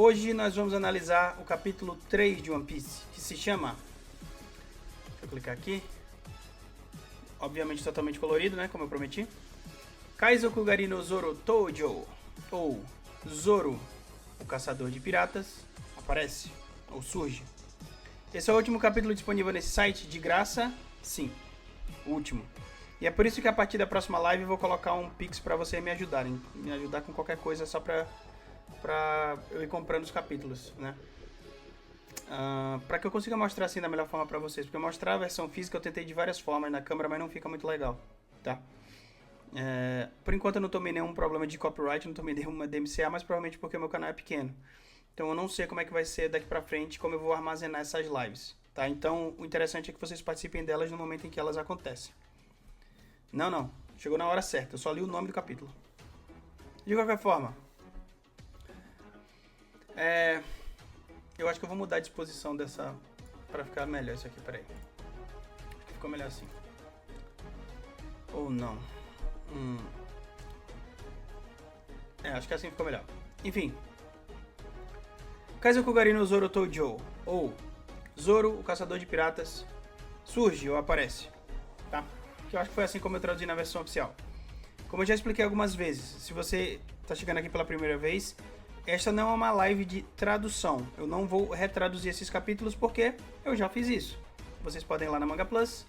Hoje nós vamos analisar o capítulo 3 de One Piece, que se chama... Deixa eu clicar aqui. Obviamente totalmente colorido, né, como eu prometi. Kaizoku Gari no Zoro Tojo, ou Zoro, o Caçador de Piratas, aparece, ou surge. Esse é o último capítulo disponível nesse site, de graça, sim, o último. E é por isso que a partir da próxima live eu vou colocar um pix pra vocês me ajudarem. Me ajudar com qualquer coisa só pra eu ir comprando os capítulos, né? Pra que eu consiga mostrar assim da melhor forma pra vocês. Porque mostrar a versão física eu tentei de várias formas na câmera, mas não fica muito legal, tá? Por enquanto eu não tomei nenhum problema de copyright, não tomei nenhuma DMCA, mas provavelmente porque o meu canal é pequeno. Então eu não sei como é que vai ser daqui pra frente, como eu vou armazenar essas lives, tá? Então o interessante é que vocês participem delas no momento em que elas acontecem. Não, chegou na hora certa, eu só li o nome do capítulo. De qualquer forma, eu acho que eu vou mudar a disposição dessa pra ficar melhor isso aqui, peraí. Acho que ficou melhor assim. Ou não. Acho que assim ficou melhor. Enfim. Kaizoku Gari no Zoro Tojo, ou Zoro, o Caçador de Piratas, surge ou aparece, tá? Que eu acho que foi assim como eu traduzi na versão oficial. Como eu já expliquei algumas vezes, se você está chegando aqui pela primeira vez, esta não é uma live de tradução. Eu não vou retraduzir esses capítulos porque eu já fiz isso. Vocês podem ir lá na Manga Plus,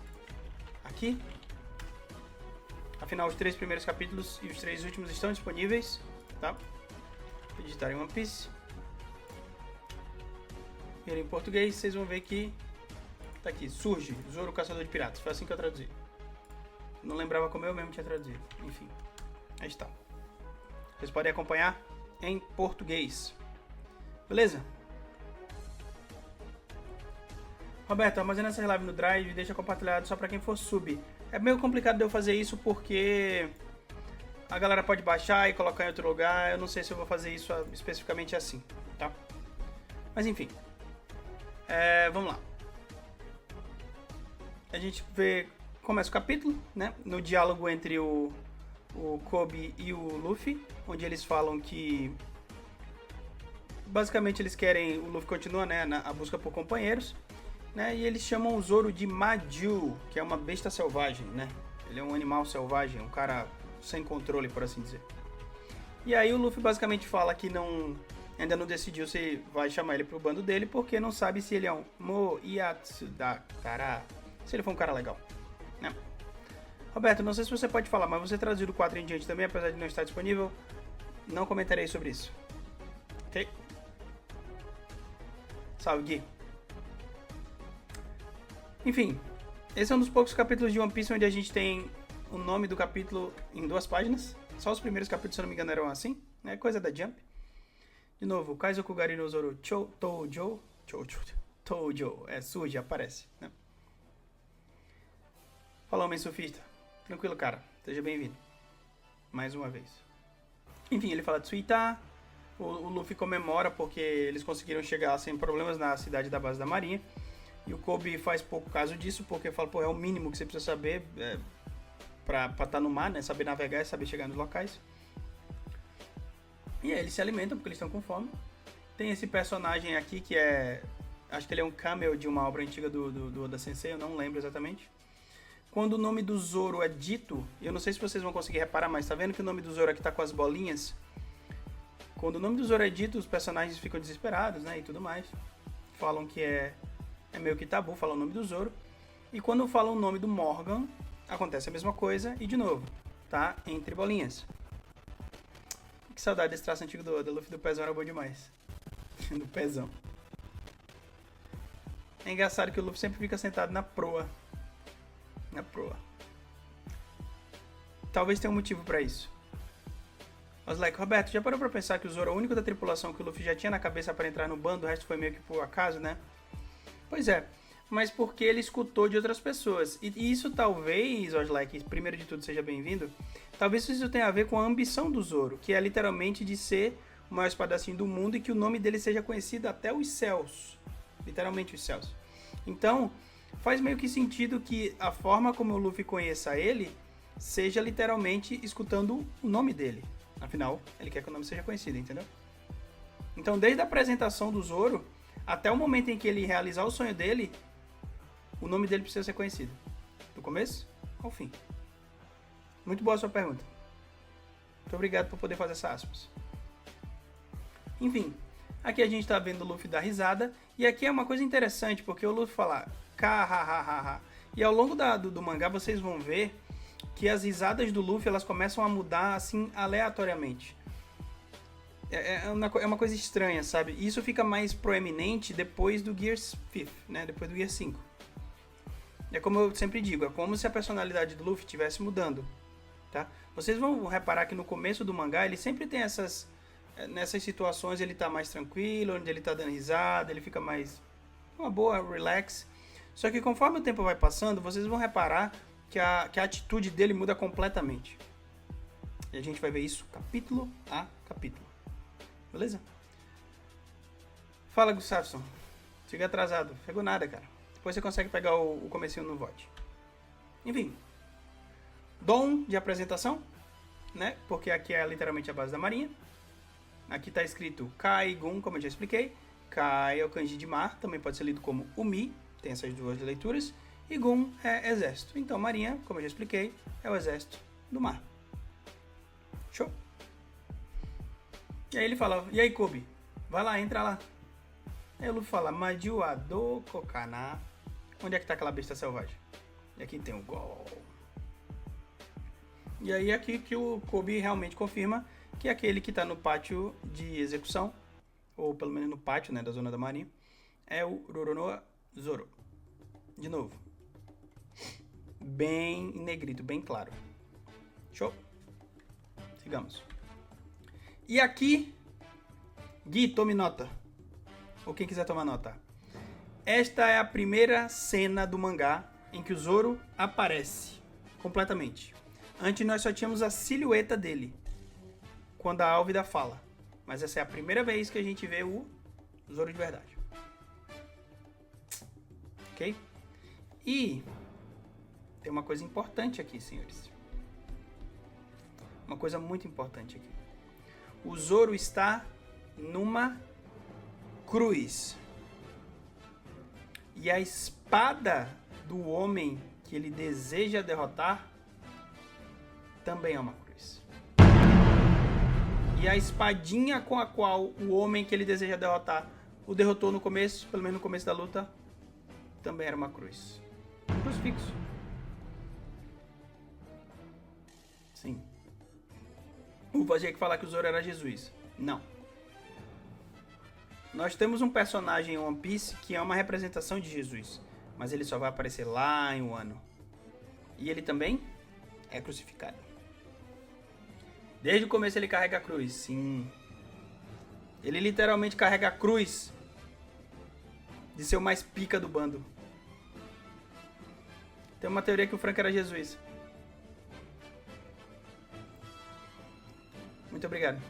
aqui. Afinal, os 3 primeiros capítulos e os 3 últimos estão disponíveis, tá? Digitarem One Piece. E em português, vocês vão ver que tá aqui, surge, Zoro, o Caçador de Piratas. Foi assim que eu traduzi. Não lembrava como eu mesmo tinha traduzido. Enfim, aí está. Vocês podem acompanhar em português. Beleza? Roberto, armazena essa live no Drive e deixa compartilhado só pra quem for sub. É meio complicado de eu fazer isso porque a galera pode baixar e colocar em outro lugar. Eu não sei se eu vou fazer isso especificamente assim, tá? Mas enfim. Vamos lá. A gente começa o capítulo, né? No diálogo entre o Kobe e o Luffy, onde eles falam que basicamente eles querem, o Luffy continua, né, a busca por companheiros, né? E eles chamam o Zoro de Maju, que é uma besta selvagem, né? Ele é um animal selvagem, um cara sem controle, por assim dizer. E aí o Luffy basicamente fala que ainda não decidiu se vai chamar ele pro bando dele, porque não sabe se ele é um Moiyatsu da Kara, se ele for um cara legal, né? Roberto, não sei se você pode falar, mas você traduziu do 4 em diante também, apesar de não estar disponível. Não comentarei sobre isso. Ok? Salve, Gui. Enfim, esse é um dos poucos capítulos de One Piece onde a gente tem o nome do capítulo em 2 páginas. Só os primeiros capítulos, se eu não me engano, eram assim, né? Coisa da Jump. De novo, Kaizoku Gari no Zoro Tojo, surge, aparece, né? Fala, homem surfista. Tranquilo, cara. Seja bem-vindo. Mais uma vez. Enfim, ele fala de Suita. O Luffy comemora porque eles conseguiram chegar sem problemas na cidade da base da marinha. E o Kobe faz pouco caso disso, porque fala, pô, é o mínimo que você precisa saber pra estar no mar, né? Saber navegar e saber chegar nos locais. E aí eles se alimentam porque eles estão com fome. Tem esse personagem aqui que acho que ele é um cameo de uma obra antiga do Oda Sensei, eu não lembro exatamente. Quando o nome do Zoro é dito, eu não sei se vocês vão conseguir reparar, mas tá vendo que o nome do Zoro aqui tá com as bolinhas? Quando o nome do Zoro é dito, os personagens ficam desesperados, né, e tudo mais. Falam que é meio que tabu falar o nome do Zoro. E quando falam o nome do Morgan, acontece a mesma coisa e de novo, tá entre bolinhas. Que saudade desse traço antigo do Oda, o Luffy do pezão era bom demais. Do pezão. É engraçado que o Luffy sempre fica sentado na proa. Na proa. Talvez tenha um motivo pra isso. Mas, Roberto, já parou pra pensar que o Zoro é o único da tripulação que o Luffy já tinha na cabeça para entrar no bando, o resto foi meio que por acaso, né? Pois é, mas porque ele escutou de outras pessoas. E isso talvez, Oslike, primeiro de tudo, seja bem-vindo, talvez isso tenha a ver com a ambição do Zoro, que é literalmente de ser o maior espadachim do mundo e que o nome dele seja conhecido até os céus. Literalmente os céus. Então, faz meio que sentido que a forma como o Luffy conheça ele seja literalmente escutando o nome dele. Afinal, ele quer que o nome seja conhecido, entendeu? Então, desde a apresentação do Zoro até o momento em que ele realizar o sonho dele, o nome dele precisa ser conhecido. Do começo ao fim. Muito boa a sua pergunta. Muito obrigado por poder fazer essa aspas. Enfim, aqui a gente tá vendo o Luffy dar risada. E aqui é uma coisa interessante, porque o Luffy fala K-ha-ha-ha-ha. E ao longo do mangá vocês vão ver que as risadas do Luffy elas começam a mudar assim aleatoriamente. É uma coisa estranha, sabe? E isso fica mais proeminente depois do Gear 5, né? Depois do Gear 5. É como eu sempre digo, é como se a personalidade do Luffy estivesse mudando, tá? Vocês vão reparar que no começo do mangá ele sempre tem nessas situações ele tá mais tranquilo, onde ele tá dando risada, ele fica mais uma boa, relax. Só que conforme o tempo vai passando, vocês vão reparar que a atitude dele muda completamente. E a gente vai ver isso capítulo a capítulo. Beleza? Fala, Gustafsson. Chega atrasado. Pegou nada, cara. Depois você consegue pegar o comecinho no VOD. Enfim. Dom de apresentação, né? Porque aqui é literalmente a base da marinha. Aqui está escrito Kai Gun, como eu já expliquei. Kai é o kanji de mar, também pode ser lido como Umi, tem essas duas leituras. E Gun é exército. Então, marinha, como eu já expliquei, é o exército do mar. Show? E aí ele fala, e aí Kobe? Vai lá, entra lá. Aí o Luffy fala, Majuado Kokana. Onde é que tá aquela besta selvagem? E aqui tem o Gol. E aí aqui que o Kobe realmente confirma que aquele que tá no pátio de execução, ou pelo menos no pátio, né, da zona da marinha, é o Roronoa Zoro. De novo. Bem em negrito, bem claro. Show? Sigamos. E aqui, Gui, tome nota. Ou quem quiser tomar nota. Esta é a primeira cena do mangá em que o Zoro aparece completamente. Antes nós só tínhamos a silhueta dele, quando a Álvida fala. Mas essa é a primeira vez que a gente vê o Zoro de verdade. Ok? E tem uma coisa importante aqui, senhores. Uma coisa muito importante aqui. O Zoro está numa cruz. E a espada do homem que ele deseja derrotar também é uma cruz. E a espadinha com a qual o homem que ele deseja derrotar o derrotou no começo, pelo menos no começo da luta, também era uma cruz. Um crucifixo. Sim. O Vajek falar que o Zoro era Jesus. Não. Nós temos um personagem em One Piece que é uma representação de Jesus, mas ele só vai aparecer lá em Wano. E ele também é crucificado. Desde o começo ele carrega a cruz, sim. Ele literalmente carrega a cruz de ser o mais pica do bando. Tem uma teoria que o Frank era Jesus. Muito obrigado.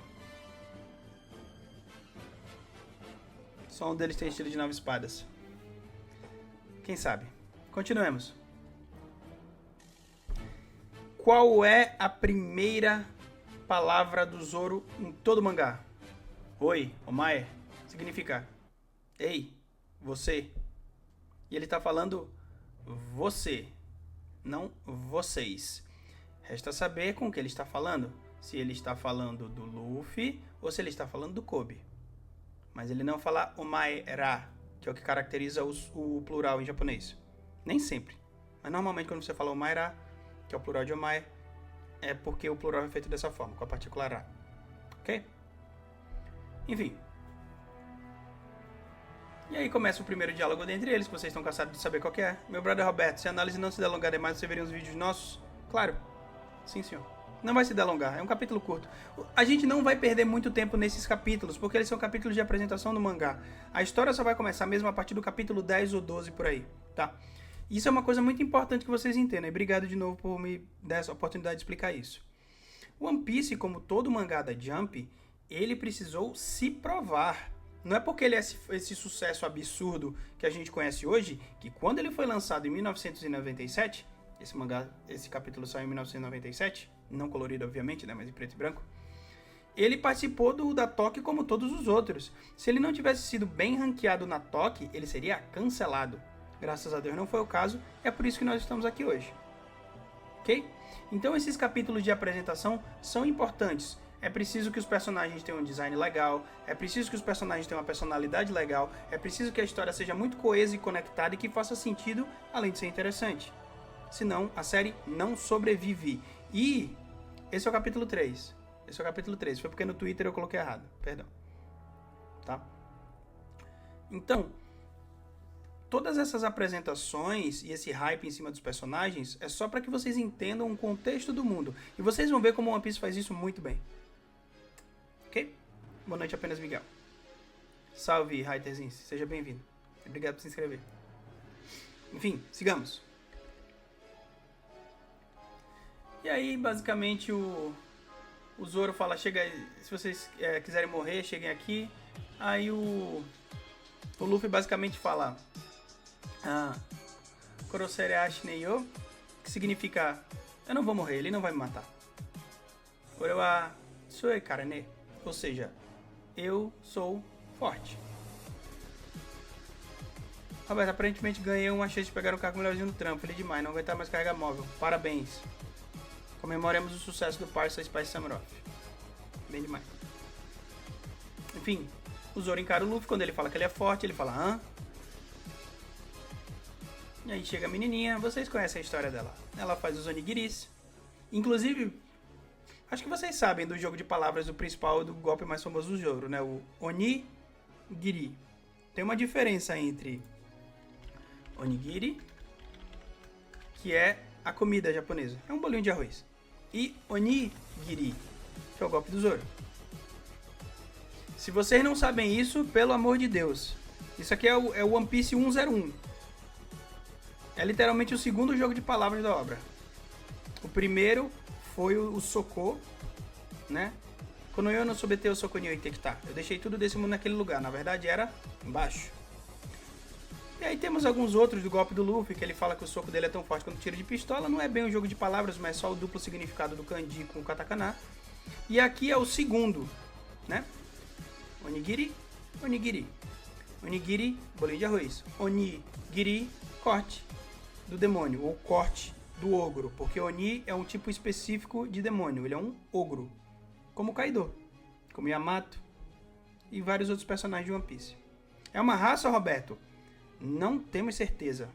Só um deles tem estilo de 9 espadas. Quem sabe? Continuemos. Qual é a primeira palavra do Zoro em todo o mangá? Oi, omae. Significa ei, você. E ele tá falando você, não vocês. Resta saber com o que ele está falando. Se ele está falando do Luffy ou se ele está falando do Kobe. Mas ele não fala omae-ra, que é o que caracteriza o plural em japonês. Nem sempre. Mas normalmente quando você fala omae-ra, que é o plural de omae, é porque o plural é feito dessa forma, com a partícula ra. Ok? Enfim. E aí começa o primeiro diálogo entre eles, que vocês estão cansados de saber qual que é. Meu brother Roberto, se a análise não se delongar demais, você veria uns vídeos nossos? Claro. Sim, senhor. Não vai se delongar, é um capítulo curto. A gente não vai perder muito tempo nesses capítulos, porque eles são capítulos de apresentação do mangá. A história só vai começar mesmo a partir do capítulo 10 ou 12 por aí, tá? Isso é uma coisa muito importante que vocês entendam, e obrigado de novo por me dar essa oportunidade de explicar isso. One Piece, como todo mangá da Jump, ele precisou se provar. Não é porque ele é esse sucesso absurdo que a gente conhece hoje, que quando ele foi lançado em 1997, esse capítulo saiu em 1997, não colorido obviamente, né, mas em preto e branco. ele participou da TOC como todos os outros. Se ele não tivesse sido bem ranqueado na TOC, ele seria cancelado. Graças a Deus não foi o caso, é por isso que nós estamos aqui hoje. Ok? Então esses capítulos de apresentação são importantes. É preciso que os personagens tenham um design legal, é preciso que os personagens tenham uma personalidade legal, é preciso que a história seja muito coesa e conectada e que faça sentido, além de ser interessante. Senão, a série não sobrevive. E esse é o capítulo 3. Esse é o capítulo 3. Foi porque no Twitter eu coloquei errado. Perdão. Tá? Então, todas essas apresentações e esse hype em cima dos personagens é só para que vocês entendam o contexto do mundo. E vocês vão ver como One Piece faz isso muito bem. Ok? Boa noite, apenas Miguel. Salve, Haterzinho. Seja bem-vindo. Obrigado por se inscrever. Enfim, sigamos. E aí, basicamente, o Zoro fala, chega, se vocês quiserem morrer, cheguem aqui. Aí o Luffy basicamente fala Korosere Ashineyo, que significa eu não vou morrer, ele não vai me matar. Orewa Sue Karane, ou seja, eu sou forte. Roberto, aparentemente ganhei uma chance de pegar um cargo melhorzinho no trampo. Feliz demais, não aguentar mais carga móvel. Parabéns. Comemoremos o sucesso do Parça Spice Samurott. Bem demais. Enfim, o Zoro encara o Luffy. Quando ele fala que ele é forte, ele fala, hã? E aí chega a menininha. Vocês conhecem a história dela. Ela faz os onigiris. Inclusive, acho que vocês sabem do jogo de palavras do principal, do golpe mais famoso do Zoro, né? O onigiri. Tem uma diferença entre onigiri, que é a comida japonesa. É um bolinho de arroz. E onigiri, que é o golpe do Zoro. Se vocês não sabem isso, pelo amor de Deus. Isso aqui é o One Piece 101. É literalmente o segundo jogo de palavras da obra. O primeiro foi o Soko, né? Quando eu não soubetei o Soko Nyo Itekita. Eu deixei tudo desse mundo naquele lugar. Na verdade era embaixo. E aí temos alguns outros do golpe do Luffy, que ele fala que o soco dele é tão forte quanto tiro de pistola. Não é bem um jogo de palavras, mas só o duplo significado do kanji com o katakana. E aqui é o segundo, né? Onigiri, onigiri. Onigiri, bolinho de arroz. Onigiri, corte do demônio, ou corte do ogro. Porque Oni é um tipo específico de demônio. Ele é um ogro. Como Kaido, como Yamato e vários outros personagens de One Piece. É uma raça, Roberto? Não temos certeza,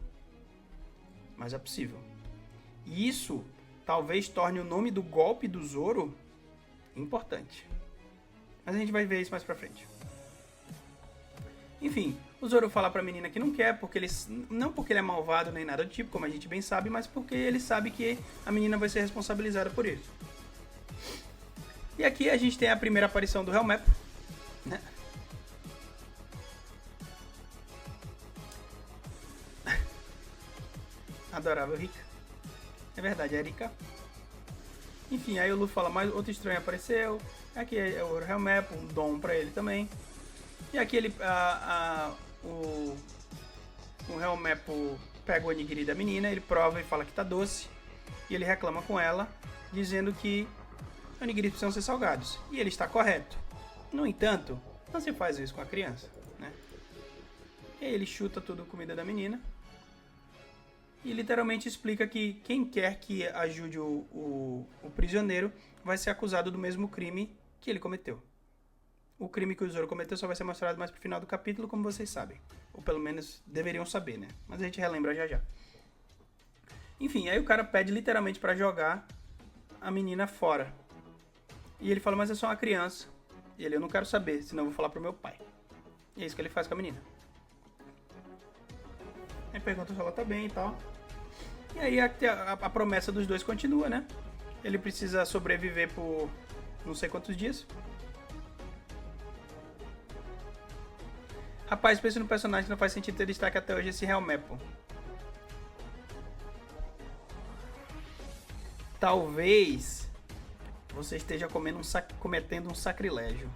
mas é possível. E isso talvez torne o nome do golpe do Zoro importante. Mas a gente vai ver isso mais pra frente. Enfim, o Zoro fala pra menina que não quer, porque ele, não porque ele é malvado nem nada do tipo, como a gente bem sabe, mas porque ele sabe que a menina vai ser responsabilizada por isso. E aqui a gente tem a primeira aparição do Helmep, né? Adorável Rika. É verdade, é Rika. Enfim, aí o Luffy fala, mais outro estranho apareceu. Aqui é o Helmep, um dom pra ele também. E aqui ele, o Helmep pega o onigiri da menina, ele prova e fala que tá doce. E ele reclama com ela, dizendo que onigiris precisam ser salgados. E ele está correto. No entanto, não se faz isso com a criança, né? E aí ele chuta tudo a comida da menina. E literalmente explica que quem quer que ajude o prisioneiro vai ser acusado do mesmo crime que ele cometeu. O crime que o Zoro cometeu só vai ser mostrado mais pro final do capítulo, como vocês sabem. Ou pelo menos deveriam saber, né? Mas a gente relembra já já. Enfim, aí o cara pede literalmente pra jogar a menina fora. E ele fala, mas é só uma criança. E ele, eu não quero saber, senão eu vou falar pro meu pai. E é isso que ele faz com a menina. Aí pergunta se ela tá bem e tal. E aí a promessa dos dois continua, né? Ele precisa sobreviver por não sei quantos dias. Rapaz, pensa no personagem que não faz sentido ter destaque até hoje, esse Helmep. Talvez você esteja cometendo um sacrilégio.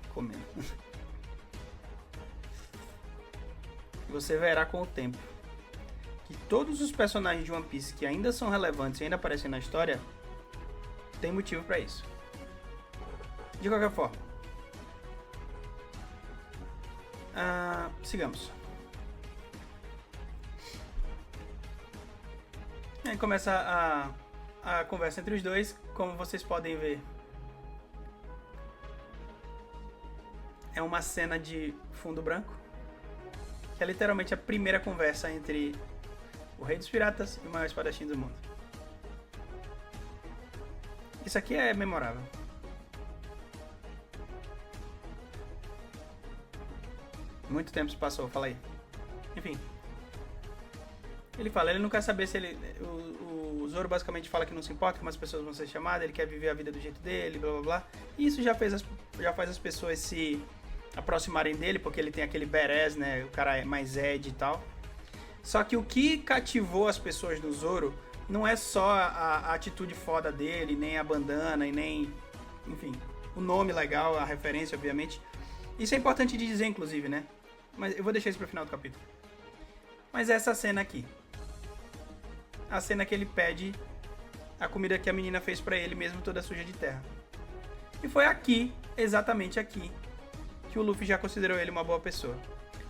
Você verá com o tempo que todos os personagens de One Piece que ainda são relevantes e ainda aparecem na história tem motivo pra isso. De qualquer forma, Sigamos. Aí começa a conversa entre os dois. Como vocês podem ver, é uma cena de fundo branco, que é literalmente a primeira conversa entre o Rei dos Piratas e o maior espadachim do mundo. Isso aqui é memorável. Muito tempo se passou, fala aí. Enfim. Ele fala, ele não quer saber se ele... O Zoro basicamente fala que não se importa como as pessoas vão ser chamadas, ele quer viver a vida do jeito dele, blá blá blá. E isso já faz as pessoas se aproximarem dele, porque ele tem aquele badass, né? O cara é mais Ed e tal. Só que o que cativou as pessoas do Zoro não é só a atitude foda dele, nem a bandana, e nem... Enfim, o nome legal, a referência, obviamente. Isso é importante de dizer, inclusive, né? Mas eu vou deixar isso pro final do capítulo. Mas essa cena aqui. A cena que ele pede a comida que a menina fez pra ele, mesmo toda suja de terra. E foi aqui, exatamente aqui, que o Luffy já considerou ele uma boa pessoa.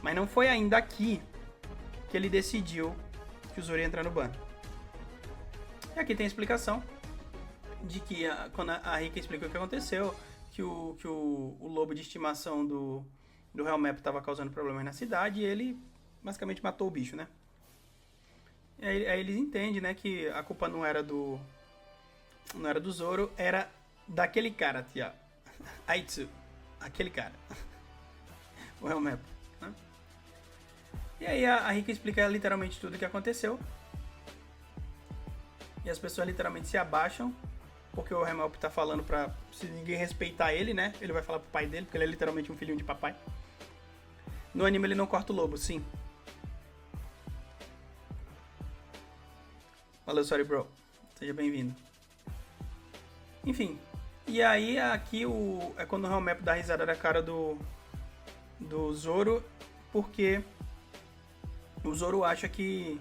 Mas não foi ainda aqui que ele decidiu que o Zoro ia entrar no bando. E aqui tem a explicação de que, quando a Rika explica o que aconteceu, que o lobo de estimação do Helmap estava causando problemas na cidade e ele basicamente matou o bicho, né? Aí eles entendem, né, que a culpa não era do Zoro, era daquele cara aqui, ó. Aitsu. Aquele cara. O Helmap, né? E aí a Rika explica literalmente tudo o que aconteceu. E as pessoas literalmente se abaixam, porque o Helmap tá falando pra... Se ninguém respeitar ele, né? Ele vai falar pro pai dele, porque ele é literalmente um filhinho de papai. No anime ele não corta o lobo, sim. Valeu, sorry bro. Seja bem-vindo. Enfim. E aí aqui é quando o Helmap dá risada da cara do Zoro, porque o Zoro acha que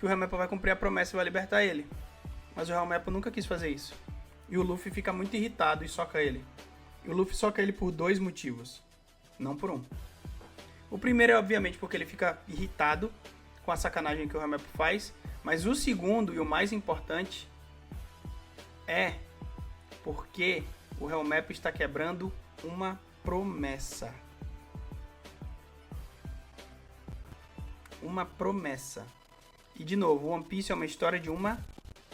o Helmap vai cumprir a promessa e vai libertar ele. Mas o Helmap nunca quis fazer isso. E o Luffy fica muito irritado e soca ele. E o Luffy soca ele por 2 motivos. Não por um. O primeiro é obviamente porque ele fica irritado com a sacanagem que o Helmap faz. Mas o segundo e o mais importante é porque o Helmap está quebrando uma promessa. Uma promessa. E de novo, One Piece é uma história de uma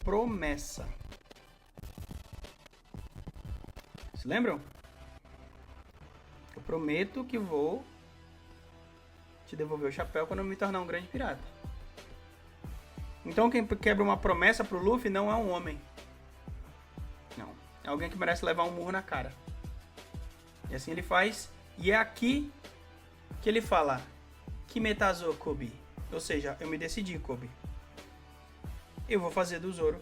promessa. Se lembram? Eu prometo que vou te devolver o chapéu quando eu me tornar um grande pirata. Então quem quebra uma promessa pro Luffy não é um homem. Não. É alguém que merece levar um murro na cara. E assim ele faz. E é aqui que ele fala: Kimetazo Kobe. Ou seja, eu me decidi, Kobe. Eu vou fazer do Zoro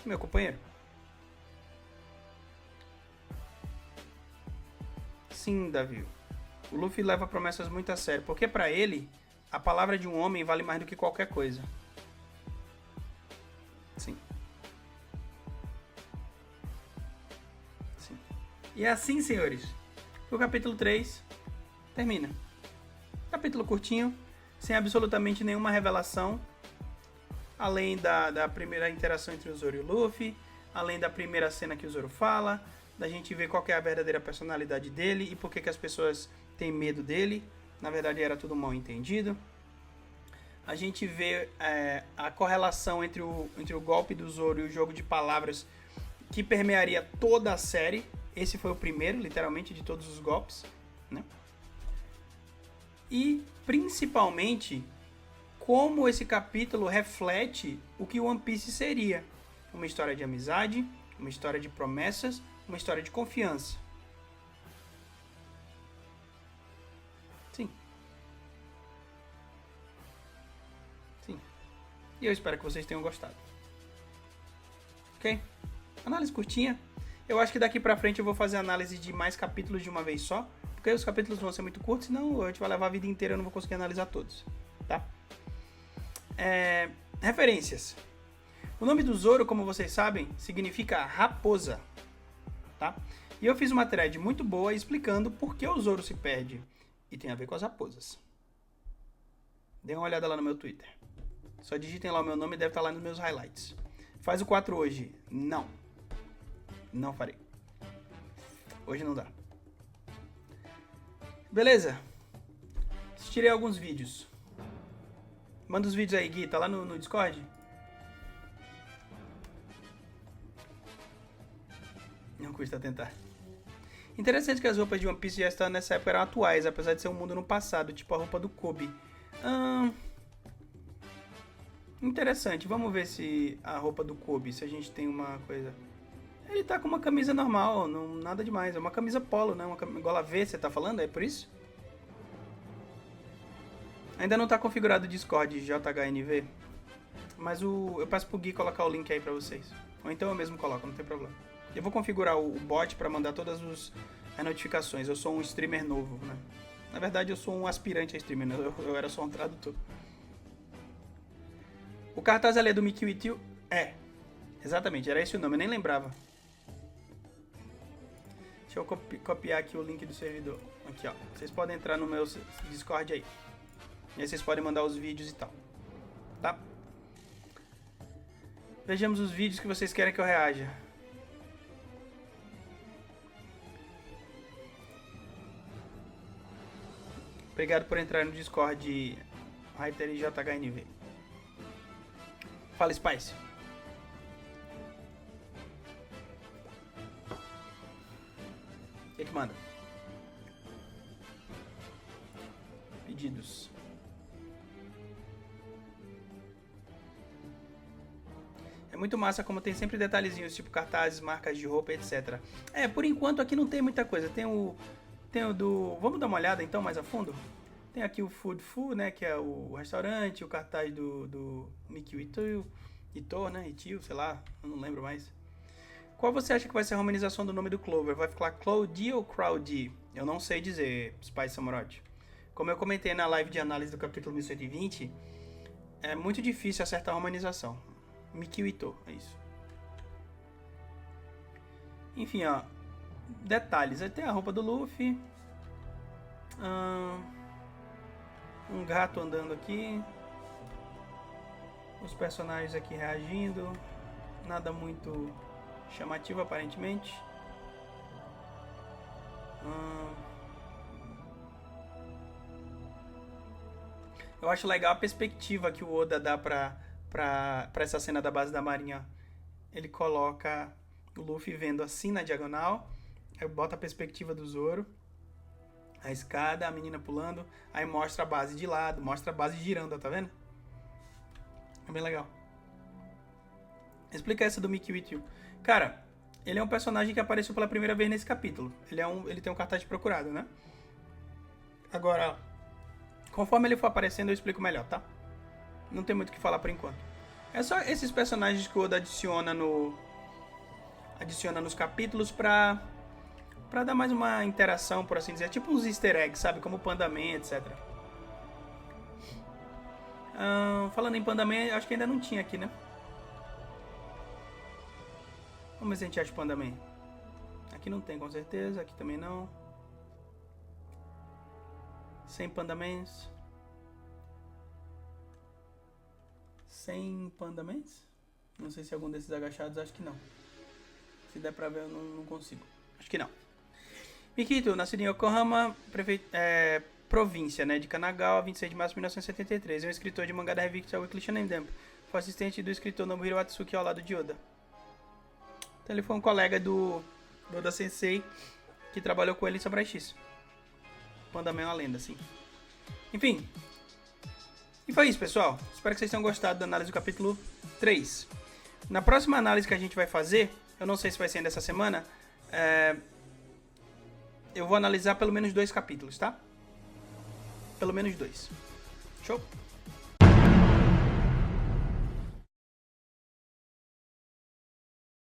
meu companheiro. Sim, Davi. O Luffy leva promessas muito a sério, porque pra ele, a palavra de um homem vale mais do que qualquer coisa. Sim. Sim. E é assim, senhores, que o capítulo 3 termina. Capítulo curtinho, sem absolutamente nenhuma revelação, além da primeira interação entre o Zoro e o Luffy, além da primeira cena que o Zoro fala, da gente ver qual que é a verdadeira personalidade dele e por que as pessoas têm medo dele. Na verdade era tudo mal entendido. A gente vê a correlação entre o golpe do Zoro e o jogo de palavras que permearia toda a série. Esse foi o primeiro, literalmente, de todos os golpes, né? E, principalmente, como esse capítulo reflete o que One Piece seria. Uma história de amizade, uma história de promessas, uma história de confiança. Sim. Sim. E eu espero que vocês tenham gostado. Ok? Análise curtinha. Eu acho que daqui pra frente eu vou fazer análise de mais capítulos de uma vez só. Porque os capítulos vão ser muito curtos, senão a gente vai levar a vida inteira e eu não vou conseguir analisar todos. Tá? Referências. O nome do Zoro, como vocês sabem, significa raposa. Tá? E eu fiz uma thread muito boa explicando por que o Zoro se perde E tem a ver com as raposas. Dê uma olhada lá no meu Twitter. Só digitem lá o meu nome e deve estar lá nos meus highlights. Faz o 4 hoje. Não. Não farei. Hoje não dá. Beleza. Assistirei alguns vídeos. Manda os vídeos aí, Gui. Tá lá no Discord? Não custa tentar. Interessante que as roupas de One Piece já estão nessa época eram atuais, apesar de ser um mundo no passado, tipo a roupa do Kobe. Interessante, vamos ver se a roupa do Kobe, se a gente tem uma coisa... Ele tá com uma camisa normal, não, nada demais, é uma camisa polo, né? Uma gola V, você tá falando? É por isso? Ainda não tá configurado o Discord JHNV, mas eu peço pro Gui colocar o link aí pra vocês. Ou então eu mesmo coloco, não tem problema. Eu vou configurar o bot pra mandar todas as notificações. Eu sou um streamer novo, né? Na verdade, eu sou um aspirante a streamer, né? Eu era só um tradutor. O cartaz ali é do Mickey With You? É, exatamente, era esse o nome, eu nem lembrava. Deixa eu copiar aqui o link do servidor. Aqui, ó. Vocês podem entrar no meu Discord aí. E aí vocês podem mandar os vídeos e tal. Tá? Vejamos os vídeos que vocês querem que eu reaja. Obrigado por entrar no Discord Writer e JHNV. Fala, Spice. O que manda? Pedidos. É muito massa como tem sempre detalhezinhos, tipo cartazes, marcas de roupa, etc. É, por enquanto aqui não tem muita coisa. Tem o do... Vamos dar uma olhada então mais a fundo? Tem aqui o Food Fu, né, que é o restaurante, o cartaz do Mickey Ito, né, Itio, sei lá, eu não lembro mais. Qual você acha que vai ser a romanização do nome do Clover? Vai ficar Cloudy ou Crowdy? Eu não sei dizer, Spice Samurai. Como eu comentei na live de análise do capítulo 1120, é muito difícil acertar a romanização. Mickey Ito, é isso. Enfim, ó, detalhes. Aí tem a roupa do Luffy. Um gato andando aqui. Os personagens aqui reagindo. Nada muito chamativo, aparentemente. Eu acho legal a perspectiva que o Oda dá pra essa cena da base da marinha. Ele coloca o Luffy vendo assim na diagonal. Aí bota a perspectiva do Zoro. A escada, a menina pulando. Aí mostra a base de lado, mostra a base girando, tá vendo? É bem legal. Explica essa do Mickey With You. Cara, ele é um personagem que apareceu pela primeira vez nesse capítulo. Ele tem um cartaz de procurado, né? Agora, conforme ele for aparecendo, eu explico melhor, tá? Não tem muito o que falar por enquanto. É só esses personagens que o Oda adiciona nos capítulos pra dar mais uma interação, por assim dizer. Tipo uns easter eggs, sabe? Como o Panda Man, etc. Falando em Panda Man, acho que ainda não tinha aqui, né? Vamos ver se a gente acha Panda Man. Aqui não tem, com certeza. Aqui também não. Sem Panda Mans. Sem Panda Mans? Não sei se algum desses agachados, acho que não. Se der pra ver, eu não consigo. Acho que não. Mikito, nascido em Yokohama, província, né, de Kanagawa, 26 de março de 1973. É um escritor de mangá da revista Weekly Shonen Jump. Foi assistente do escritor Nobuhiro Atsuki ao lado de Oda. Então ele foi um colega do Oda Sensei que trabalhou com ele em Samurai X. Panda Man é uma lenda, sim. Enfim. E foi isso, pessoal. Espero que vocês tenham gostado da análise do capítulo 3. Na próxima análise que a gente vai fazer, eu não sei se vai ser ainda essa semana, eu vou analisar pelo menos 2 capítulos, tá? Pelo menos 2. Show?